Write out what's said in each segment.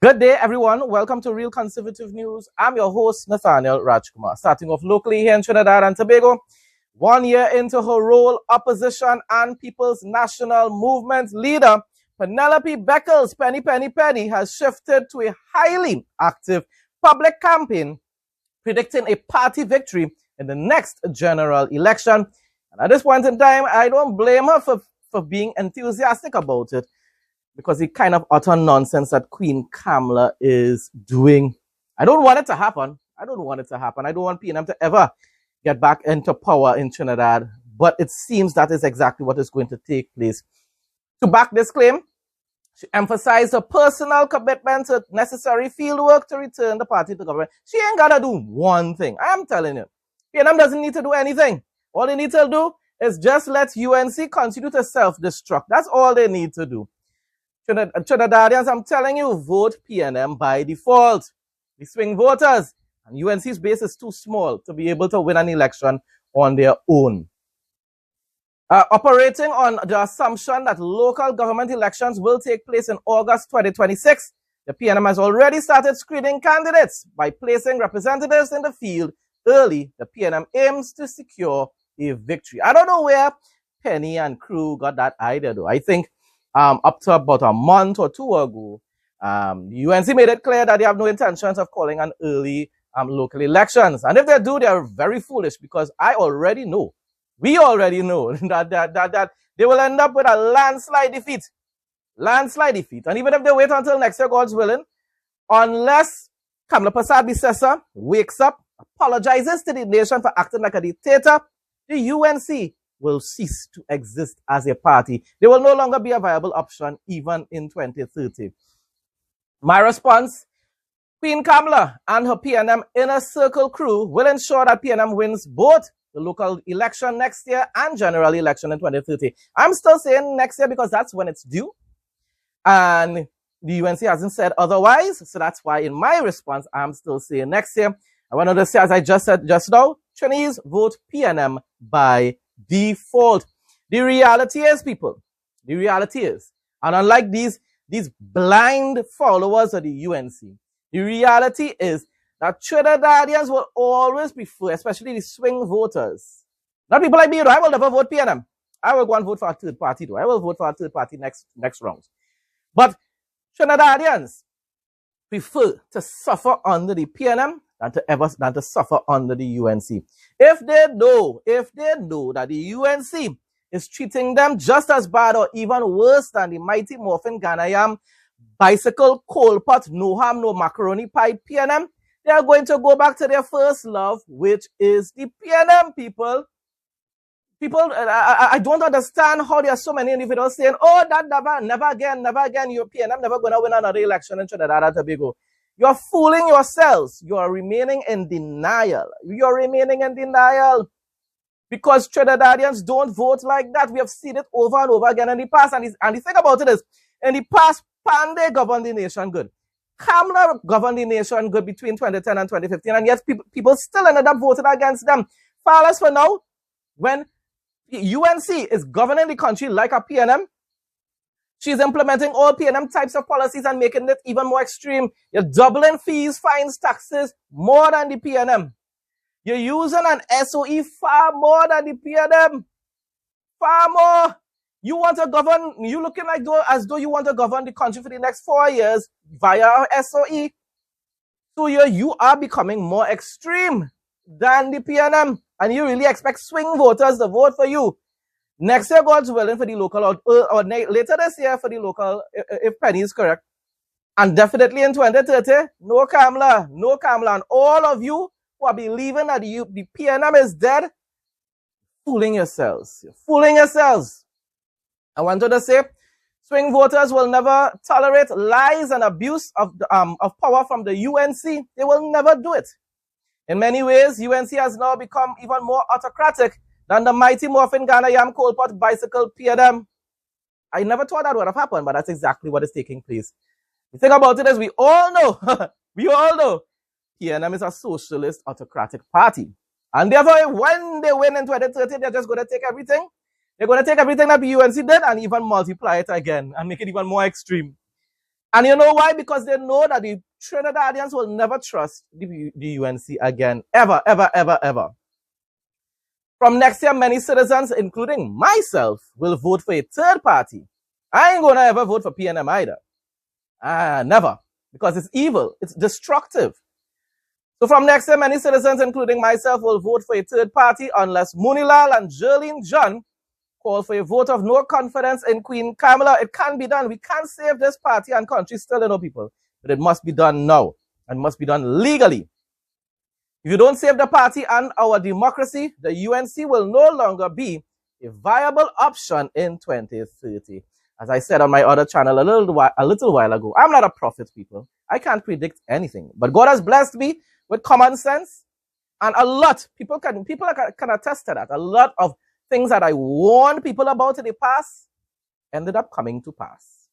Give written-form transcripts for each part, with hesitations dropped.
Good day, everyone. Welcome to Real Conservative News. I'm your host, Nathaniel Rajkumar. Starting off locally here in Trinidad and Tobago, 1 year into her role, opposition and People's National Movement leader, Pennelope Beckles, Penny, has shifted to a highly active public campaign, predicting a party victory in the next general election. And at this point in time, I don't blame her for being enthusiastic about it, because the kind of utter nonsense that Queen Kamala is doing. I don't want it to happen. I don't want PNM to ever get back into power in Trinidad, but it seems that is exactly what is going to take place. To back this claim, she emphasized her personal commitment to necessary fieldwork to return the party to government. She ain't gotta do one thing. I am telling you. PNM doesn't need to do anything. All they need to do is just let UNC continue to self-destruct. That's all they need to do. Trinidadians, I'm telling you, vote PNM by default. The swing voters. And UNC's base is too small to be able to win an election on their own. Operating on the assumption that local government elections will take place in August 2026, the PNM has already started screening candidates by placing representatives in the field early. The PNM aims to secure a victory. I don't know where Penny and crew got that idea, though. I think up to about a month or two ago, the UNC made it clear that they have no intentions of calling an early local elections. And if they do, they are very foolish, because we already know that they will end up with a landslide defeat. And even if they wait until next year, God's willing, unless Kamala Persad wakes up, apologizes to the nation for acting like a dictator, the UNC will cease to exist as a party. They will no longer be a viable option even in 2030. My response: Queen Kamala and her PNM inner circle crew will ensure that PNM wins both the local election next year and general election in 2030. I'm still saying next year because that's when it's due. And the UNC hasn't said otherwise. So that's why in my response, I'm still saying next year. I want to say, as I just said just now, Chinese vote PNM by default. The reality is, people, and unlike these blind followers of the UNC, the reality is that Trinidadians will always prefer, especially the swing voters. Not people like me, I will never vote PNM. I will go and vote for a third party, though. I will vote for a third party next round. But Trinidadians prefer to suffer under the PNM than to suffer under the UNC. If they know that the UNC is treating them just as bad or even worse than the mighty Morphin Ghanaian bicycle coal pot, no ham, no macaroni pie PNM, they are going to go back to their first love, which is the PNM, people. I don't understand how there are so many individuals saying, oh, that never again, your PNM never going to win another election in Trinidad and Tobago. You're fooling yourselves. You are remaining in denial. Because Trinidadians don't vote like that. We have seen it over and over again in the past. And the thing about it is, in the past, Pandey governed the nation good. Kamala governed the nation good between 2010 and 2015. And yet people still ended up voting against them. Far as for now, when UNC is governing the country like a PNM, she's implementing all PNM types of policies and making it even more extreme. You're doubling fees, fines, taxes more than the PNM. You're using an SOE far more than the PNM. Far more. You want to govern, you looking like as though you want to govern the country for the next 4 years via SOE. So you are becoming more extreme than the PNM. And you really expect swing voters to vote for you. Next year, God's willing, for the local, or later this year for the local, if Penny is correct. And definitely in 2030, no Kamala. And all of you who are believing that the PNM is dead, fooling yourselves. I wanted to say, swing voters will never tolerate lies and abuse of power from the UNC. They will never do it. In many ways, UNC has now become even more autocratic than the mighty Morphin Ghanaian coal pot bicycle PNM. I never thought that would have happened, but that's exactly what is taking place. The thing about it is, we all know, PNM is a socialist autocratic party. And therefore, when they win in 2030, they're just going to take everything. They're going to take everything that the UNC did and even multiply it again and make it even more extreme. And you know why? Because they know that the Trinidadians will never trust the UNC again. Ever, ever, ever, ever. From next year, many citizens, including myself, will vote for a third party. I ain't going to ever vote for PNM either. Never. Because it's evil. It's destructive. So from next year, many citizens, including myself, will vote for a third party unless Munilal and Jerlene John call for a vote of no confidence in Queen Kamala. It can be done. We can't save this party and country still, you know, people. But it must be done now. And must be done legally. If you don't save the party and our democracy, the UNC will no longer be a viable option in 2030. As I said on my other channel a little while ago, I'm not a prophet, people. I can't predict anything. But God has blessed me with common sense. And a lot, people can attest to that. A lot of things that I warned people about in the past ended up coming to pass.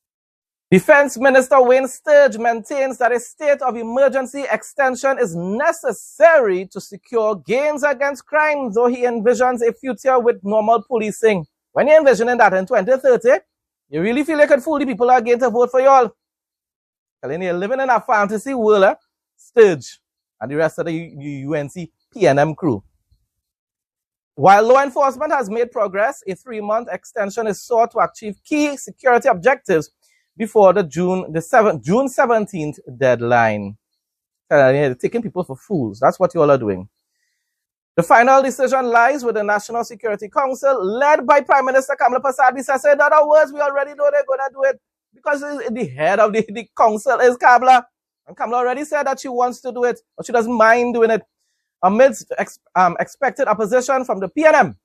Defense Minister Wayne Sturge maintains that a state of emergency extension is necessary to secure gains against crime, though he envisions a future with normal policing. When you're envisioning that in 2030, you really feel you could fool the people again to vote for y'all. Telling you, living in a fantasy world, Sturge and the rest of the UNC PNM crew. While law enforcement has made progress, a 3-month extension is sought to achieve key security objectives before the June 17th deadline. They're taking people for fools. That's what you all are doing. The final decision lies with the National Security Council, led by Prime Minister Kamala Persad. So in other words, we already know they're going to do it because the head of the council is Kamala. And Kamala already said that she wants to do it, or she doesn't mind doing it, amidst expected opposition from the PNM.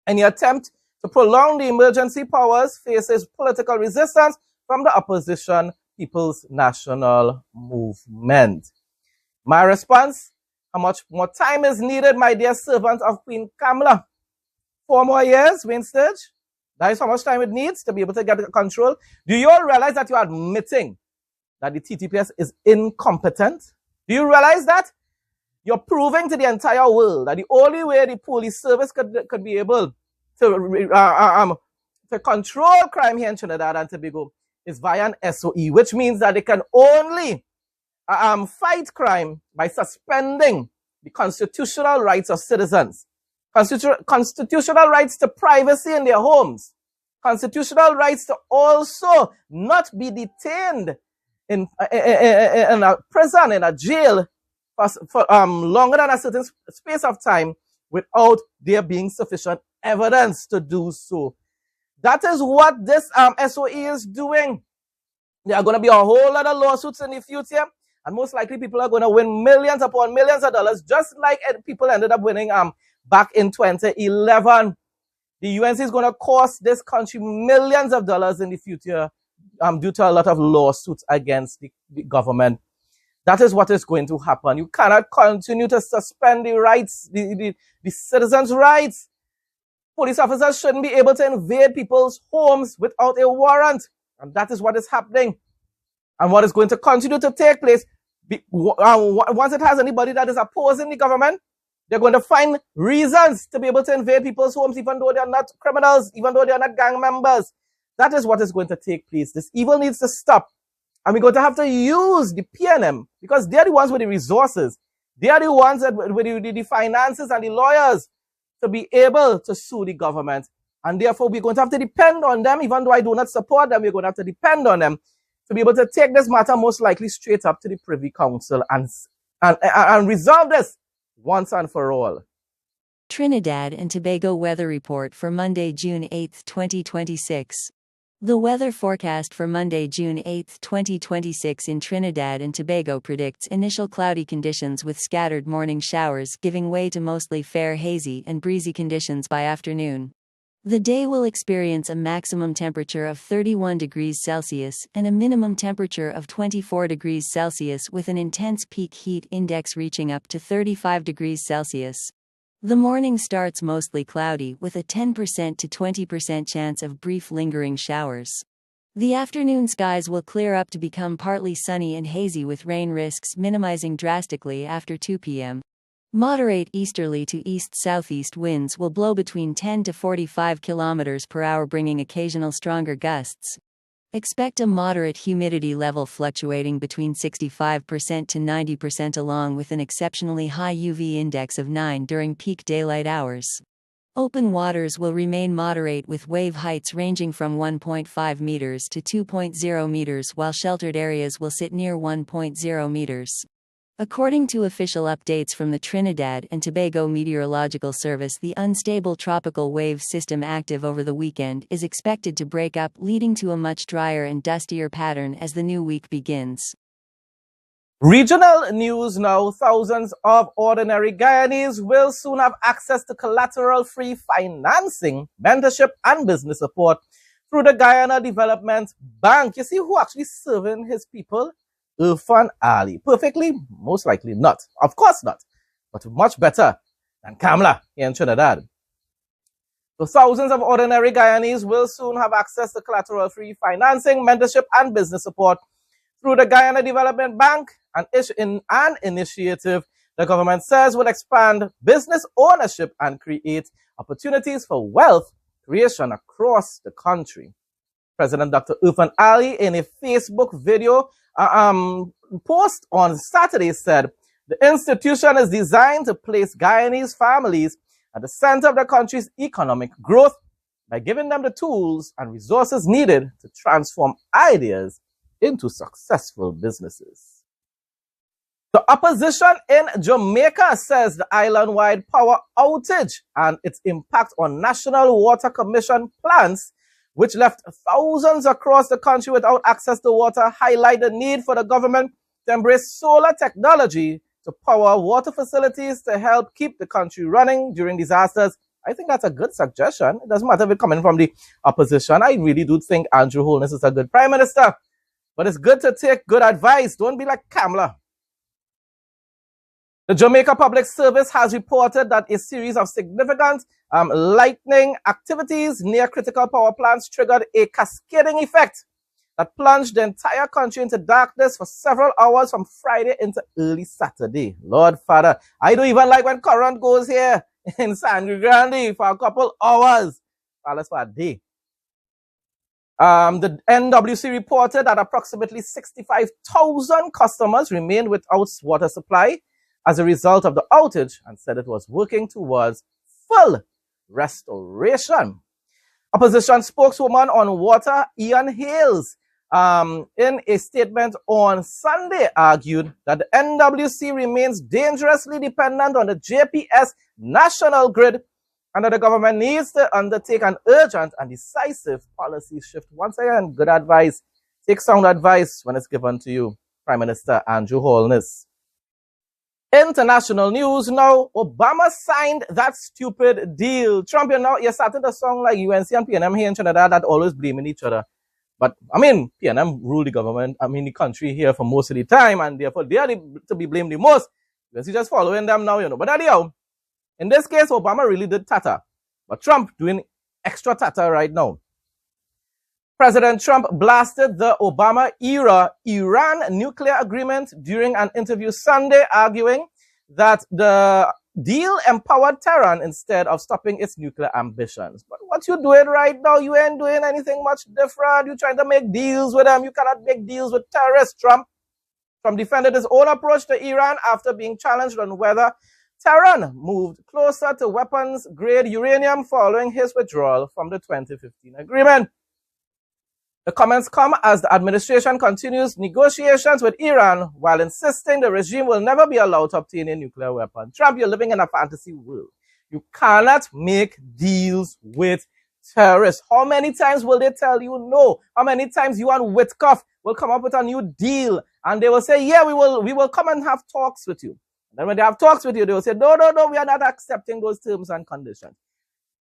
Any attempt to prolong the emergency powers faces political resistance from the opposition People's National Movement. My response: how much more time is needed, my dear servant of Queen Kamala? 4 more years, Wayne Sturge? That is how much time it needs to be able to get control. Do you all realize that you are admitting that the TTPS is incompetent? Do you realize that? You're proving to the entire world that the only way the police service could be able to control crime here in Trinidad and Tobago is via an SOE, which means that they can only fight crime by suspending the constitutional rights of citizens, constitutional rights to privacy in their homes, constitutional rights to also not be detained in a prison, in a jail for longer than a certain space of time without there being sufficient evidence to do so. That is what this SOE is doing. There are going to be a whole lot of lawsuits in the future, and most likely people are going to win millions upon millions of dollars, just like people ended up winning back in 2011. The UNC is going to cost this country millions of dollars in the future due to a lot of lawsuits against the government. That is what is going to happen. You cannot continue to suspend the rights, the citizens' rights. Police officers shouldn't be able to invade people's homes without a warrant. And that is what is happening. And what is going to continue to take place, once it has anybody that is opposing the government, they're going to find reasons to be able to invade people's homes, even though they are not criminals, even though they are not gang members. That is what is going to take place. This evil needs to stop. And we're going to have to use the PNM because they're the ones with the resources. They are the ones with the finances and the lawyers to be able to sue the government. And therefore, we're going to have to depend on them. Even though I do not support them, we're going to have to depend on them to be able to take this matter most likely straight up to the Privy Council and resolve this once and for all. Trinidad and Tobago weather report for Monday, June 8, 2026. The weather forecast for Monday, June 8, 2026 in Trinidad and Tobago predicts initial cloudy conditions with scattered morning showers giving way to mostly fair, hazy, and breezy conditions by afternoon. The day will experience a maximum temperature of 31 degrees Celsius and a minimum temperature of 24 degrees Celsius with an intense peak heat index reaching up to 35 degrees Celsius. The morning starts mostly cloudy with a 10% to 20% chance of brief lingering showers. The afternoon skies will clear up to become partly sunny and hazy with rain risks minimizing drastically after 2 p.m. Moderate easterly to east-southeast winds will blow between 10 to 45 km per hour, bringing occasional stronger gusts. Expect a moderate humidity level fluctuating between 65% to 90% along with an exceptionally high UV index of 9 during peak daylight hours. Open waters will remain moderate with wave heights ranging from 1.5 meters to 2.0 meters while sheltered areas will sit near 1.0 meters. According to official updates from the Trinidad and Tobago Meteorological Service, the unstable tropical wave system active over the weekend is expected to break up, leading to a much drier and dustier pattern as the new week begins. Regional news now. Thousands of ordinary Guyanese will soon have access to collateral-free financing, mentorship, and business support through the Guyana Development Bank. You see who actually serving his people? Irfan Ali. Perfectly? Most likely not. Of course not. But much better than Kamla here in Trinidad. So thousands of ordinary Guyanese will soon have access to collateral-free financing, mentorship, and business support through the Guyana Development Bank, in an initiative the government says will expand business ownership and create opportunities for wealth creation across the country. President Dr. Irfan Ali, in a Facebook video post on Saturday, said the institution is designed to place Guyanese families at the center of the country's economic growth by giving them the tools and resources needed to transform ideas into successful businesses. The opposition in Jamaica says the island-wide power outage and its impact on National Water Commission plants, which left thousands across the country without access to water, highlight the need for the government to embrace solar technology to power water facilities to help keep the country running during disasters. I think that's a good suggestion. It doesn't matter if it's coming from the opposition. I really do think Andrew Holness is a good prime minister. But it's good to take good advice. Don't be like Kamla. The Jamaica Public Service has reported that a series of significant lightning activities near critical power plants triggered a cascading effect that plunged the entire country into darkness for several hours from Friday into early Saturday. Lord Father, I don't even like when current goes here in Sangre Grande for a couple hours. That's for a day. The NWC reported that approximately 65,000 customers remained without water supply as a result of the outage and said it was working towards full restoration. Opposition spokeswoman on water, Ian Hales, in a statement on Sunday argued that the NWC remains dangerously dependent on the JPS national grid and that the government needs to undertake an urgent and decisive policy shift. Once again, good advice. Take sound advice when it's given to you, Prime Minister Andrew Holness. International news now. Obama signed that stupid deal. Trump, you're starting to sound like UNC and PNM here in Trinidad that always blaming each other. But, PNM rule the government, the country here for most of the time, and therefore they are to be blamed the most. UNC just following them now, But anyhow, in this case, Obama really did tatter. But Trump doing extra tatter right now. President Trump blasted the Obama-era Iran nuclear agreement during an interview Sunday, arguing that the deal empowered Tehran instead of stopping its nuclear ambitions. But what you doing right now, you ain't doing anything much different. You're trying to make deals with them. You cannot make deals with terrorists, Trump. Trump defended his own approach to Iran after being challenged on whether Tehran moved closer to weapons-grade uranium following his withdrawal from the 2015 agreement. The comments come as the administration continues negotiations with Iran while insisting the regime will never be allowed to obtain a nuclear weapon. Trump, you're living in a fantasy world. You cannot make deals with terrorists. How many times will they tell you no? How many times you and Witkoff will come up with a new deal and they will say, yeah, we will come and have talks with you. And then when they have talks with you, they will say, no, we are not accepting those terms and conditions.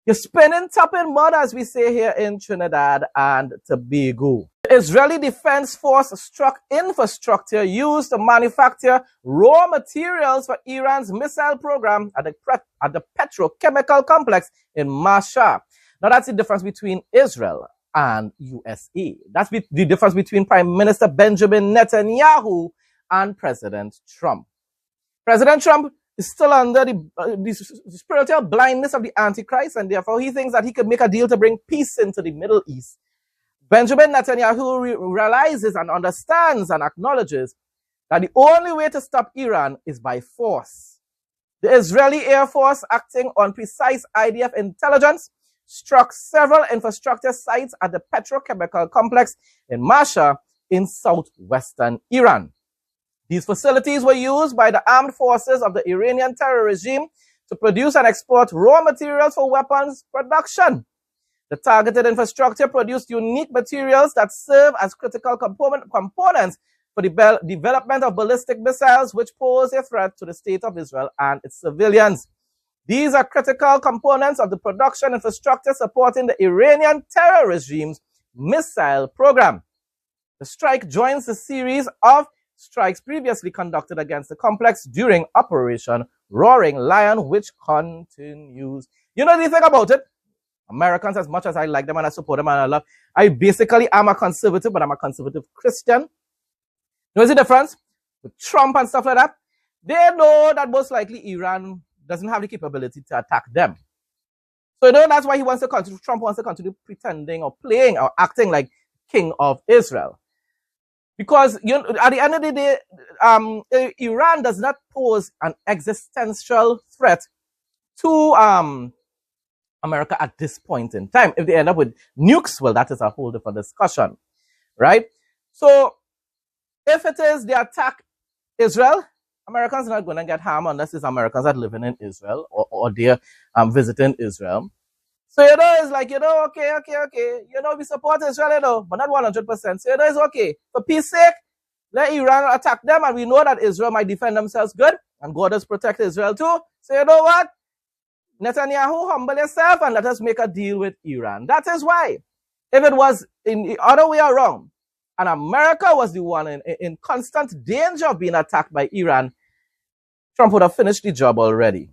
You're spinning top in mud, as we say here in Trinidad and Tobago. The Israeli Defense Force struck infrastructure used to manufacture raw materials for Iran's missile program at the petrochemical complex in Masha. Now, that's the difference between Israel and USA. That's the difference between Prime Minister Benjamin Netanyahu and President Trump. President Trump is still under the spiritual blindness of the Antichrist, and therefore he thinks that he could make a deal to bring peace into the Middle East. Benjamin Netanyahu realizes and understands and acknowledges that the only way to stop Iran is by force. The Israeli Air Force, acting on precise IDF intelligence, struck several infrastructure sites at the petrochemical complex in Masha in southwestern Iran. These facilities were used by the armed forces of the Iranian terror regime to produce and export raw materials for weapons production. The targeted infrastructure produced unique materials that serve as critical components for the development of ballistic missiles, which pose a threat to the state of Israel and its civilians. These are critical components of the production infrastructure supporting the Iranian terror regime's missile program. The strike joins the series of strikes previously conducted against the complex during Operation Roaring Lion, which continues. You know the thing about it? Americans, as much as I like them and I support them and I love, I basically am a conservative, but I'm a conservative Christian. You know the difference? With Trump and stuff like that, they know that most likely Iran doesn't have the capability to attack them. So you know that's why Trump wants to continue pretending or playing or acting like king of Israel. Because you know, at the end of the day, Iran does not pose an existential threat to America at this point in time. If they end up with nukes, well, that is a whole different discussion, right? So if it is they attack Israel, Americans are not going to get harmed unless it's Americans that living in Israel or they're visiting Israel. So, you know, it's like, you know, okay. You know, we support Israel, you know, but not 100%. So, you know, it's okay. For peace sake, let Iran attack them, and we know that Israel might defend themselves good, and God has protected Israel too. So, you know what? Netanyahu, humble yourself and let us make a deal with Iran. That is why. If it was in the other way around, and America was the one in constant danger of being attacked by Iran, Trump would have finished the job already.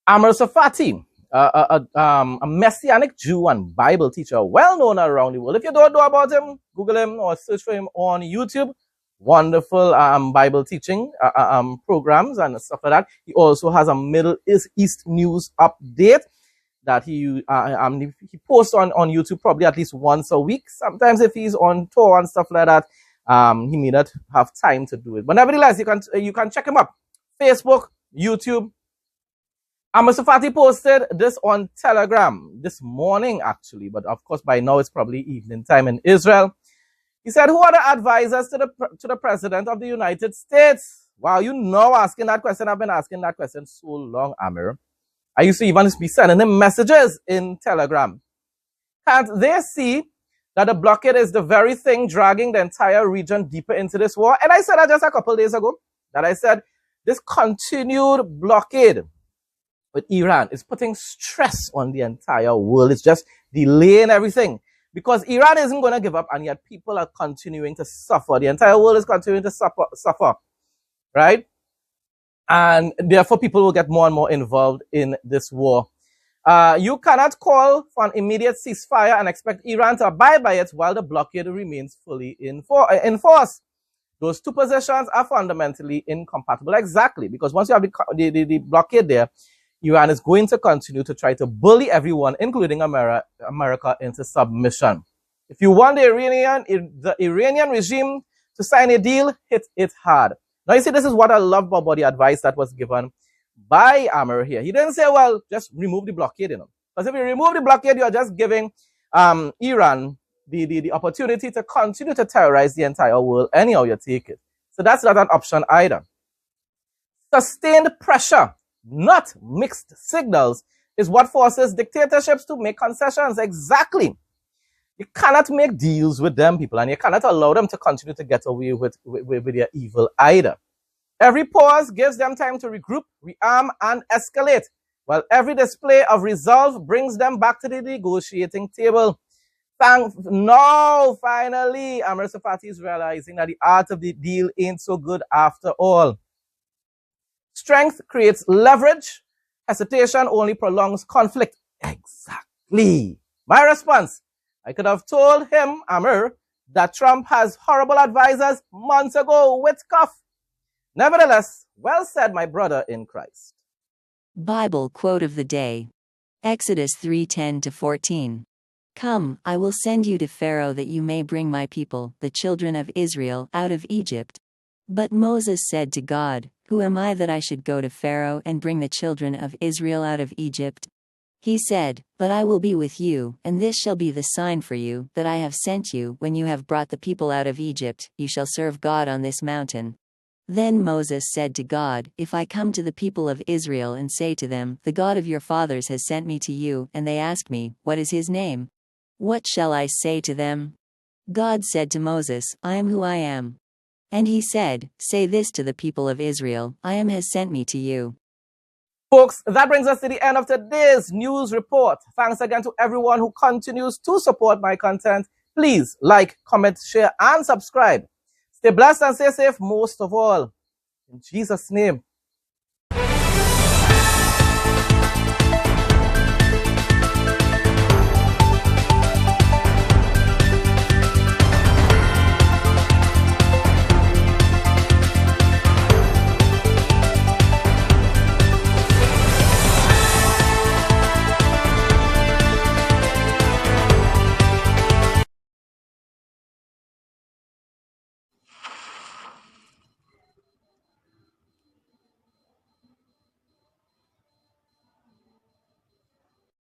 Amr Safati, a Messianic Jew and Bible teacher, well known around the world. If you don't know about him, Google him or search for him on YouTube. Wonderful Bible teaching programs and stuff like that. He also has a Middle East news update that he posts on YouTube probably at least once a week. Sometimes if he's on tour and stuff like that, he may not have time to do it. But nevertheless, you can check him up. Facebook, YouTube. Amr Safati posted this on Telegram this morning, actually, but of course by now it's probably evening time in Israel. He said, who are the advisors to the President of the United States? Wow, you know, asking that question. I've been asking that question so long, Amr. I used to even be sending him messages in Telegram. Can't they see that the blockade is the very thing dragging the entire region deeper into this war? And I said that just a couple days ago, that I said this continued blockade with Iran is putting stress on the entire world. It's just delaying everything because Iran isn't going to give up, and yet people are continuing to suffer. The entire world is continuing to suffer, right? And therefore people will get more and more involved in this war. You cannot call for an immediate ceasefire and expect Iran to abide by it while the blockade remains fully in force. Those two positions are fundamentally incompatible. Exactly, because once you have the blockade there, Iran is going to continue to try to bully everyone, including America, into submission. If you want the Iranian regime to sign a deal, hit it hard. Now, you see, this is what I love about the advice that was given by Amr here. He didn't say, well, just remove the blockade, you know. Because if you remove the blockade, you are just giving Iran the opportunity to continue to terrorize the entire world anyhow you take it. So that's not an option either. Sustained pressure, not mixed signals, is what forces dictatorships to make concessions. Exactly. You cannot make deals with them, people, and you cannot allow them to continue to get away with their evil either. Every pause gives them time to regroup, rearm, and escalate, while every display of resolve brings them back to the negotiating table. Now, finally, Amr Safati is realizing that the art of the deal ain't so good after all. Strength creates leverage. Hesitation only prolongs conflict. Exactly. My response, I could have told him, Amr, that Trump has horrible advisors months ago with cough. Nevertheless, well said, my brother in Christ. Bible quote of the day. Exodus 3:10-14. Come, I will send you to Pharaoh that you may bring my people, the children of Israel, out of Egypt. But Moses said to God, Who am I that I should go to Pharaoh and bring the children of Israel out of Egypt? He said, But I will be with you, and this shall be the sign for you, that I have sent you. When you have brought the people out of Egypt, you shall serve God on this mountain. Then Moses said to God, If I come to the people of Israel and say to them, The God of your fathers has sent me to you, and they ask me, What is his name? What shall I say to them? God said to Moses, I am who I am. And he said, Say this to the people of Israel, I am has sent me to you. Folks, that brings us to the end of today's news report. Thanks again to everyone who continues to support my content. Please like, comment, share, and subscribe. Stay blessed and stay safe most of all. In Jesus' name.